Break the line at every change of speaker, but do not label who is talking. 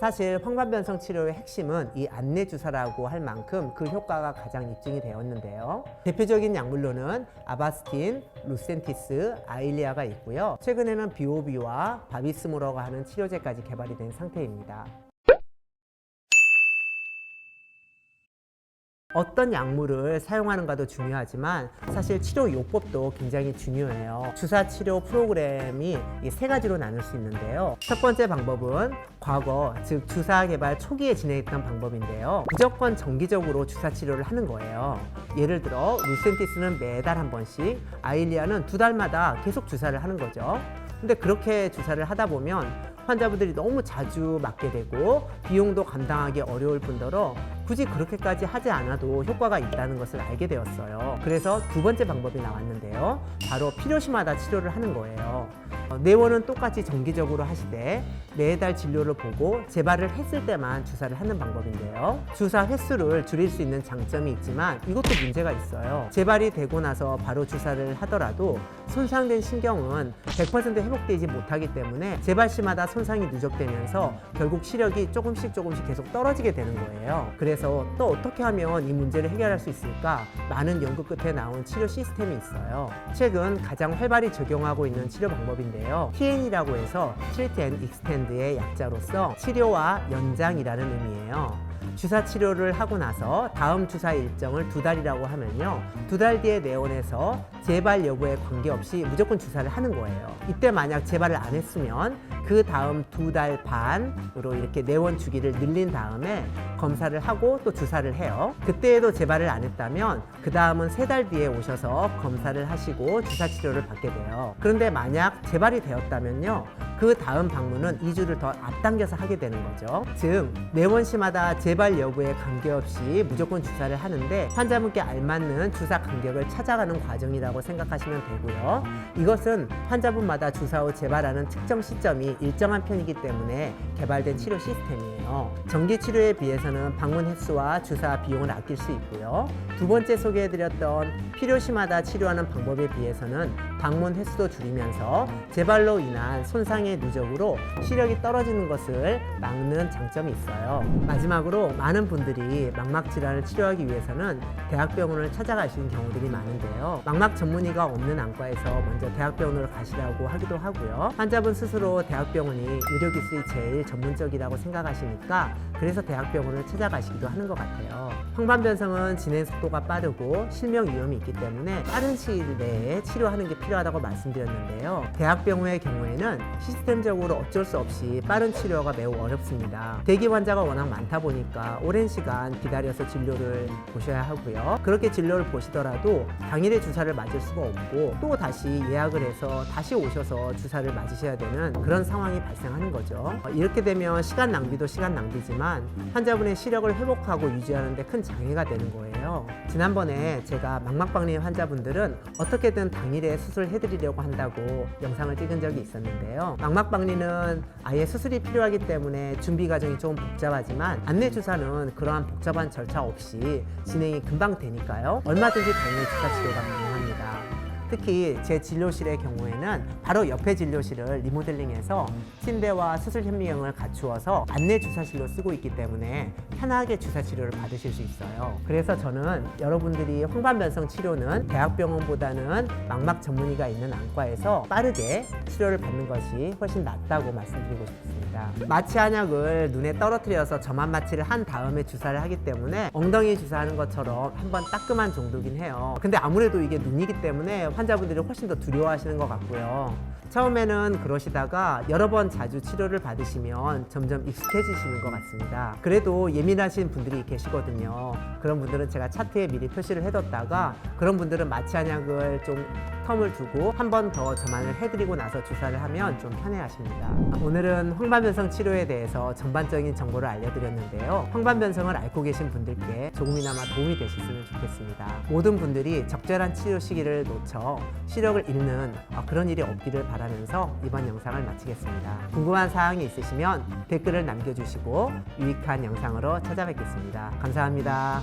사실 황반변성 치료의 핵심은 이 안내주사라고 할 만큼 그 효과가 가장 입증이 되었는데요. 대표적인 약물로는 아바스틴, 루센티스, 아일리아가 있고요. 최근에는 비오비와 바비스모라고 하는 치료제까지 개발이 된 상태입니다. 어떤 약물을 사용하는가도 중요하지만 사실 치료 요법도 굉장히 중요해요. 주사 치료 프로그램이 이 세 가지로 나눌 수 있는데요. 첫 번째 방법은 과거, 즉 주사 개발 초기에 진행했던 방법인데요. 무조건 정기적으로 주사 치료를 하는 거예요. 예를 들어 루센티스는 매달 한 번씩, 아일리아는 2달마다 계속 주사를 하는 거죠. 근데 그렇게 주사를 하다 보면 환자분들이 너무 자주 맞게 되고 비용도 감당하기 어려울 뿐더러 굳이 그렇게까지 하지 않아도 효과가 있다는 것을 알게 되었어요. 그래서 두 번째 방법이 나왔는데요. 바로 필요시마다 치료를 하는 거예요. 내원은 똑같이 정기적으로 하시되 매달 진료를 보고 재발을 했을 때만 주사를 하는 방법인데요. 주사 횟수를 줄일 수 있는 장점이 있지만 이것도 문제가 있어요. 재발이 되고 나서 바로 주사를 하더라도 손상된 신경은 100% 회복되지 못하기 때문에 재발 시마다 손상이 누적되면서 결국 시력이 조금씩 계속 떨어지게 되는 거예요. 그래서 또 어떻게 하면 이 문제를 해결할 수 있을까? 많은 연구 끝에 나온 치료 시스템이 있어요. 최근 가장 활발히 적용하고 있는 치료 방법인데요. TN이라고 해서 Treat and Extend의 약자로서 치료와 연장이라는 의미예요. 주사 치료를 하고 나서 다음 주사 일정을 2달이라고 하면요. 2달 뒤에 내원해서 재발 여부에 관계없이 무조건 주사를 하는 거예요. 이때 만약 재발을 안 했으면 그 다음 2달 반으로 이렇게 내원 주기를 늘린 다음에 검사를 하고 또 주사를 해요. 그때에도 재발을 안 했다면 그 다음은 3달 뒤에 오셔서 검사를 하시고 주사 치료를 받게 돼요. 그런데 만약 재발이 되었다면요. 그 다음 방문은 2주를 더 앞당겨서 하게 되는 거죠. 즉 내원 시마다 재발 여부에 관계없이 무조건 주사를 하는데 환자분께 알맞는 주사 간격을 찾아가는 과정이라고 생각하시면 되고요. 이것은 환자분마다 주사 후 재발하는 특정 시점이 일정한 편이기 때문에 개발된 치료 시스템이에요. 정기 치료에 비해서는 방문 횟수와 주사 비용을 아낄 수 있고요. 두 번째 소개해드렸던 필요시마다 치료하는 방법에 비해서는 방문 횟수도 줄이면서 재발로 인한 손상의 누적으로 시력이 떨어지는 것을 막는 장점이 있어요. 마지막으로 많은 분들이 망막 질환을 치료하기 위해서는 대학병원을 찾아가시는 경우들이 많은데요. 망막 전문의가 없는 안과에서 먼저 대학병원으로 가시라고 하기도 하고요. 환자분 스스로 대학병원이 의료기술이 제일 전문적이라고 생각하시니까 그래서 대학병원을 찾아가시기도 하는 것 같아요. 황반변성은 진행 속도가 빠르고 실명 위험이 있기 때문에 빠른 시일 내에 치료하는 게 필요하다고 말씀드렸는데요. 대학병원의 경우에는 시스템적으로 어쩔 수 없이 빠른 치료가 매우 어렵습니다. 대기 환자가 워낙 많다 보니까 오랜 시간 기다려서 진료를 보셔야 하고요. 그렇게 진료를 보시더라도 당일에 주사를 맞을 수가 없고 또 다시 예약을 해서 다시 오셔서 주사를 맞으셔야 되는 그런 상황이 발생하는 거죠. 이렇게 되면 시간 낭비도 시간 낭비지만 환자분의 시력을 회복하고 유지하는 데 큰 장애가 되는 거예요. 지난번에 제가 망막박리 환자분들은 어떻게든 당일에 수술해드리려고 한다고 영상을 찍은 적이 있었는데요. 망막박리는 아예 수술이 필요하기 때문에 준비 과정이 조금 복잡하지만 안내주사는 그러한 복잡한 절차 없이 진행이 금방 되니까요. 얼마든지 당일 주사 치료가 가능합니다. 특히 제 진료실의 경우에는 바로 옆에 진료실을 리모델링해서 침대와 수술 현미경을 갖추어서 안내 주사실로 쓰고 있기 때문에 편하게 주사 치료를 받으실 수 있어요. 그래서 저는 여러분들이 황반변성 치료는 대학병원보다는 망막 전문의가 있는 안과에서 빠르게 치료를 받는 것이 훨씬 낫다고 말씀드리고 싶습니다. 마취 한약을 눈에 떨어뜨려서 점암 마취를 한 다음에 주사를 하기 때문에 엉덩이 주사하는 것처럼 한번 따끔한 정도긴 해요. 근데 아무래도 이게 눈이기 때문에 환자분들이 훨씬 더 두려워하시는 것 같고요. 처음에는 그러시다가 여러 번 자주 치료를 받으시면 점점 익숙해지시는 것 같습니다. 그래도 예민하신 분들이 계시거든요. 그런 분들은 제가 차트에 미리 표시를 해뒀다가 그런 분들은 마취 한약을 좀 텀을 두고 한 번 더 점안을 해드리고 나서 주사를 하면 좀 편해하십니다. 오늘은 황반변성 치료에 대해서 전반적인 정보를 알려드렸는데요. 황반변성을 앓고 계신 분들께 조금이나마 도움이 되셨으면 좋겠습니다. 모든 분들이 적절한 치료 시기를 놓쳐 시력을 잃는 그런 일이 없기를 바라면서 이번 영상을 마치겠습니다. 궁금한 사항이 있으시면 댓글을 남겨주시고 유익한 영상으로 찾아뵙겠습니다. 감사합니다.